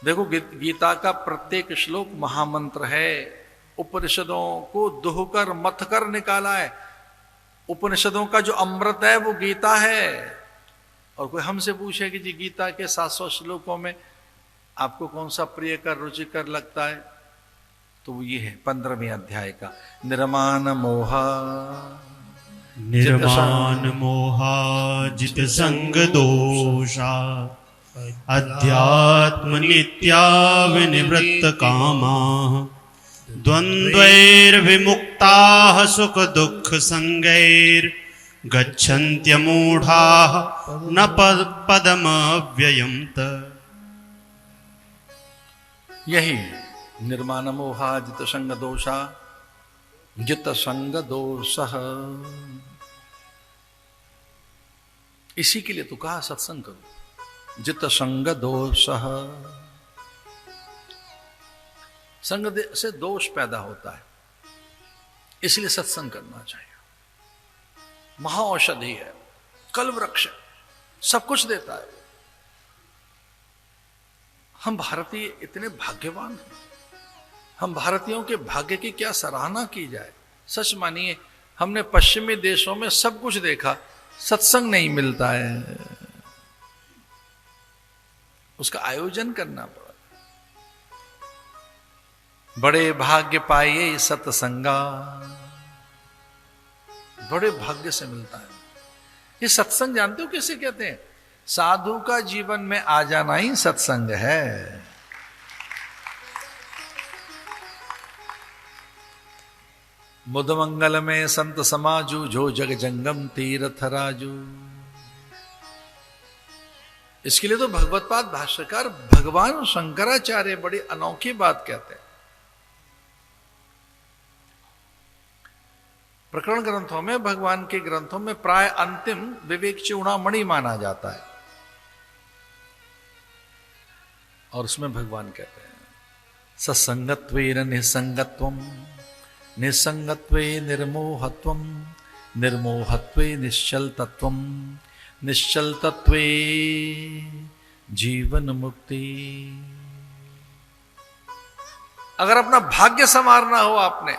देखो गीता का प्रत्येक श्लोक महामंत्र है। उपनिषदों को दुहकर मथकर निकाला है। उपनिषदों का जो अमृत है वो गीता है। और कोई हमसे पूछे कि जी गीता के 700 श्लोकों में आपको कौन सा प्रियकर रुचिकर लगता है, तो वो ये है 15वें अध्याय का निर्माण मोहा जित संग दोषा अध्यात्म नित्या विनिवृत्त कामा द्वन्द्वैर्विमुक्ताः सुख दुःख संगैर् गच्छन्त्यमूढाः न पदमव्ययम् यही निर्माण मोहा जित संग दोषा जित संग दोषः। इसी के लिए तो कहा सत्संग करो। जित संग दोषः, संग से दोष पैदा होता है, इसलिए सत्संग करना चाहिए। महाऔषधि है, कल्पवृक्ष, सब कुछ देता है। हम भारतीय इतने भाग्यवान हैं। हम भारतीयों के भाग्य की क्या सराहना की जाए। सच मानिए, हमने पश्चिमी देशों में सब कुछ देखा, सत्संग नहीं मिलता है। उसका आयोजन करना पड़ा। बड़े भाग्य पाइए सत्संगा, बड़े भाग्य से मिलता है ये सत्संग। जानते हो किसे कहते हैं? साधु का जीवन में आ जाना ही सत्संग है। मुद मंगल में संत समाजू, जो जग जंगम तीर्थ राजू। इसके लिए तो भगवत्पाद भाष्यकार भगवान शंकराचार्य बड़ी अनोखी बात कहते हैं। प्रकरण ग्रंथों में, भगवान के ग्रंथों में प्राय अंतिम विवेक चूड़ामणि माना जाता है। और उसमें भगवान कहते हैं सत्संगत्वेन निसंगत्वम, निसंगत्वे निर्मोहत्वम, निर्मोहत्वे निश्चल तत्वम, निश्चल तत्वे जीवन मुक्ति। अगर अपना भाग्य संवारना हो, आपने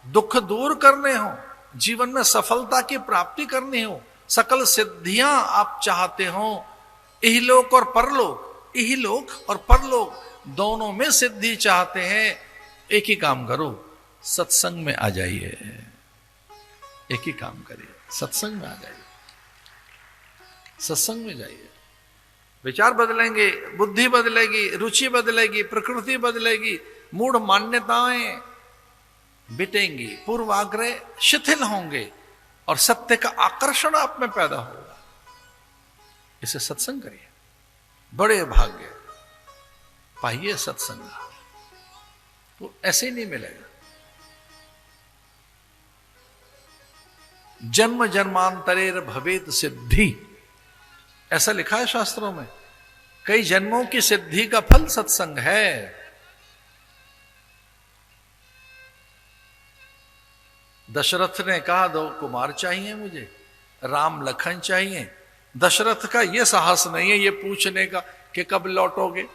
दुख दूर करने हो, जीवन में सफलता की प्राप्ति करनी हो, सकल सिद्धियां आप चाहते हो, इहलोक और परलोक, इहलोक और परलोक दोनों में सिद्धि चाहते हैं, एक ही काम करो, सत्संग में आ जाइए। एक ही काम करिए, सत्संग में आ जाइए। सत्संग में जाइए, विचार बदलेंगे, बुद्धि बदलेगी, रुचि बदलेगी, प्रकृति बदलेगी, मूढ़ मान्यताएं बिटेंगी, पूर्वाग्रह शिथिल होंगे और सत्य का आकर्षण आप में पैदा होगा। इसे सत्संग करिए, बड़े भाग्य पाइए सत्संग। वो ऐसे ही नहीं मिलेगा। जन्म जन्मांतरेर भवेत सिद्धि, ऐसा लिखा है शास्त्रों में। कई जन्मों की सिद्धि का फल सत्संग है। दशरथ ने कहा 2 कुमार चाहिए मुझे, राम लखन चाहिए। दशरथ का यह साहस नहीं है ये पूछने का कि कब लौटोगे।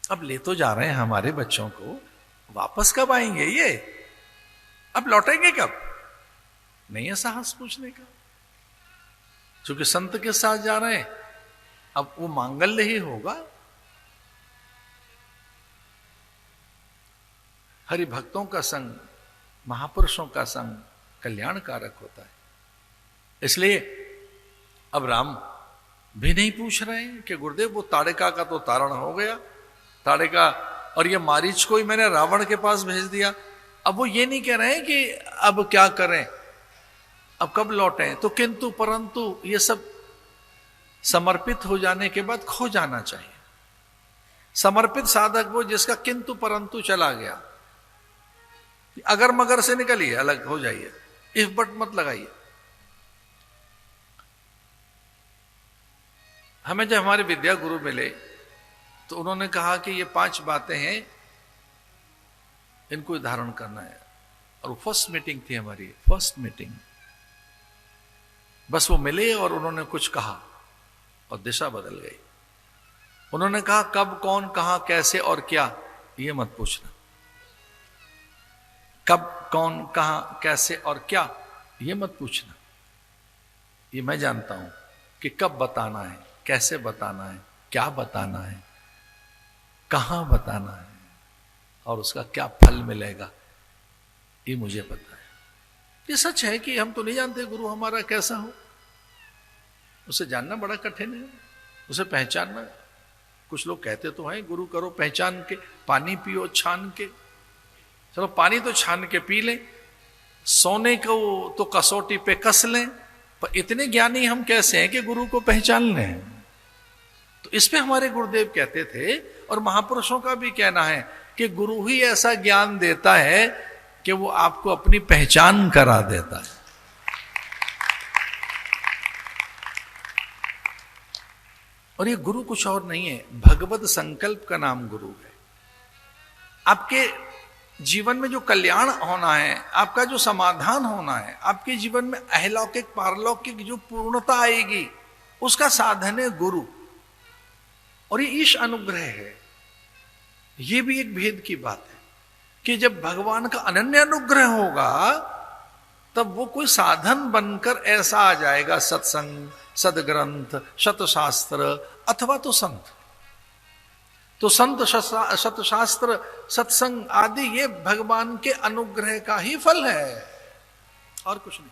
अब ले तो जा रहे हैं हमारे बच्चों को, वापस कब आएंगे ये, अब लौटेंगे कब, नहीं है साहस पूछने का। क्योंकि संत के साथ जा रहे हैं, अब वो मांगल्य ही होगा। हरि भक्तों का संग, महापुरुषों का संग कल्याणकारक होता है। इसलिए अब राम भी नहीं पूछ रहे हैं कि गुरुदेव वो ताड़िका का तो तारण हो गया, ताड़िका और ये मारीच को ही मैंने रावण के पास भेज दिया। अब वो ये नहीं कह रहे हैं कि अब क्या करें, अब कब लौटें। तो किंतु परंतु ये सब समर्पित हो जाने के बाद खो जाना चाहिए। समर्पित साधक वो जिसका किंतु परंतु चला गया। अगर मगर से निकलिए, अलग हो जाइए, इफ बट मत लगाइए। हमें जब हमारे विद्या गुरु मिले तो उन्होंने कहा कि ये 5 बातें हैं, इनको धारण करना है। और फर्स्ट मीटिंग थी हमारी, फर्स्ट मीटिंग। बस वो मिले और उन्होंने कुछ कहा और दिशा बदल गई। उन्होंने कहा कब, कौन, कहां, कैसे और क्या, ये मत पूछना। कब, कौन, कहां, कैसे और क्या, ये मत पूछना। ये मैं जानता हूं कि कब बताना है, कैसे बताना है, क्या बताना है, कहां बताना है और उसका क्या फल मिलेगा, ये मुझे पता है। ये सच है कि हम तो नहीं जानते गुरु हमारा कैसा हो, उसे जानना बड़ा कठिन है, उसे पहचानना। कुछ लोग कहते तो हैं गुरु करो पहचान के, पानी पियो छान के। चलो पानी तो छान के पी लें, सोने को तो कसौटी पे कस लें, पर इतने ज्ञानी हम कैसे हैं कि गुरु को पहचान लें? तो इस पे हमारे गुरुदेव कहते थे, और महापुरुषों का भी कहना है कि गुरु ही ऐसा ज्ञान देता है कि वो आपको अपनी पहचान करा देता है। और ये गुरु कुछ और नहीं है, भगवत संकल्प का नाम गुरु है। आपके जीवन में जो कल्याण होना है, आपका जो समाधान होना है, आपके जीवन में अहलौकिक पारलौकिक जो पूर्णता आएगी, उसका साधन है गुरु। और ये ईश अनुग्रह है। ये भी एक भेद की बात है कि जब भगवान का अनन्य अनुग्रह होगा तब वो कोई साधन बनकर ऐसा आ जाएगा, सत्संग, सदग्रंथ, शतशास्त्र अथवा तो संत। तो संत, शतशास्त्र, सत्संग आदि ये भगवान के अनुग्रह का ही फल है और कुछ नहीं।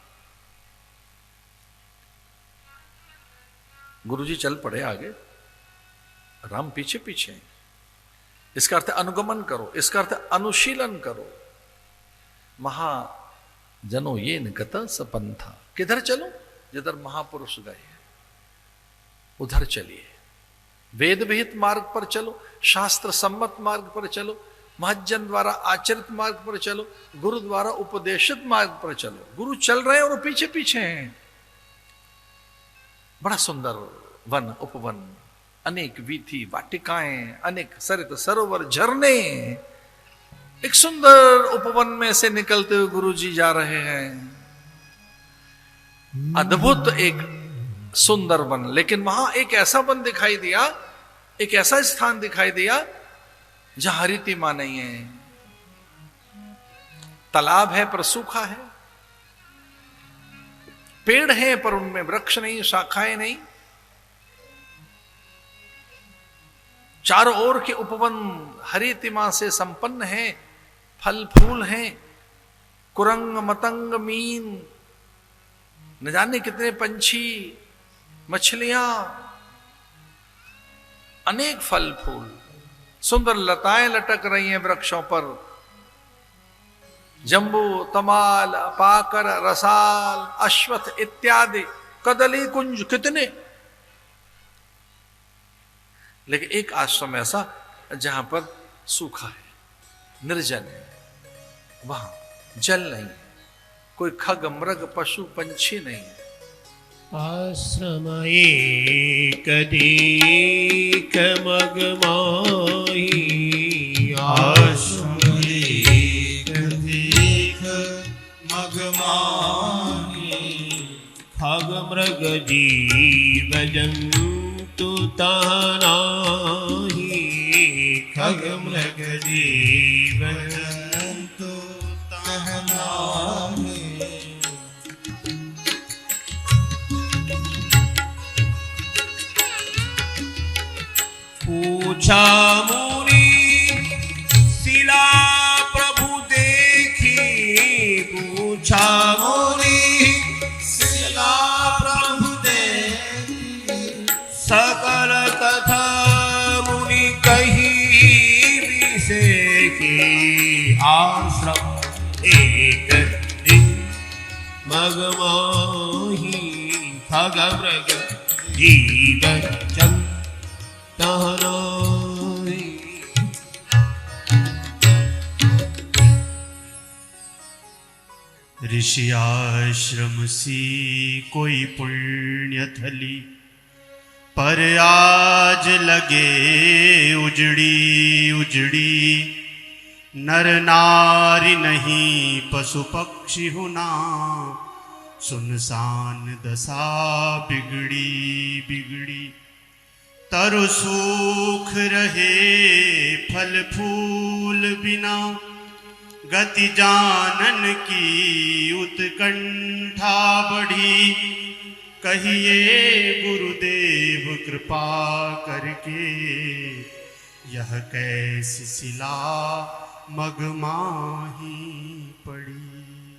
गुरुजी चल पड़े आगे, राम पीछे पीछे। इसका अर्थ अनुगमन करो, इसका अर्थ अनुशीलन करो। महाजनो ये निकत सपंथा, किधर चलो? जिधर महापुरुष गए उधर चलिए। वेद विहित मार्ग पर चलो, शास्त्र सम्मत मार्ग पर चलो, महज्जन द्वारा आचरित मार्ग पर चलो, गुरु द्वारा उपदेशित मार्ग पर चलो। गुरु चल रहे हैं और पीछे पीछे हैं। बड़ा सुंदर वन, उपवन, अनेक वीथी वाटिकाएं, अनेक सरित सरोवर, झरने। एक सुंदर उपवन में से निकलते हुए गुरु जी जा रहे हैं। अद्भुत एक सुंदर वन। लेकिन वहां एक ऐसा वन दिखाई दिया, एक ऐसा स्थान दिखाई दिया जहां हरिति मां नहीं है। तालाब है पर सूखा है, पेड़ है पर उनमें वृक्ष नहीं, शाखाएं नहीं। चारों ओर के उपवन हरितिमा से संपन्न है, फल फूल हैं, कुरंग मतंग मीन, न जाने कितने पंछी, मछलियां, अनेक फल फूल, सुंदर लताएं लटक रही हैं वृक्षों पर। जम्बू, तमाल, पाकर, रसाल, अश्वत्थ इत्यादि, कदली कुंज कितने। लेकिन एक आश्रम ऐसा जहां पर सूखा है, निर्जन है, वहां जल नहीं, कोई खग मृग पशु पंछी नहीं है। आश्रम एक दीक मग माही, आश्रम एक दीक मग माही, खग मृग जीव जंतु तानाही, खग मृग जीव जंतु तहनाहि। पूछा मुनि शिला प्रभु देखी, पूछा मुनि शिला प्रभु देखी, सकल कथा मुनि कही विषेखी। आश्रम एक दिन मग माही, खग मृग जीव जंतु तानाहि। ऋषि आश्रम सी कोई पुण्य थली, पर आज लगे उजड़ी उजड़ी। नर नारी नहीं पशु पक्षी हुना, सुनसान दशा बिगड़ी बिगड़ी। तरु सूख रहे फल फूल बिना, गति जानन की उत्कंठा बढ़ी। कहिए गुरुदेव कृपा करके, यह कैसी सिला मगमाही पड़ी।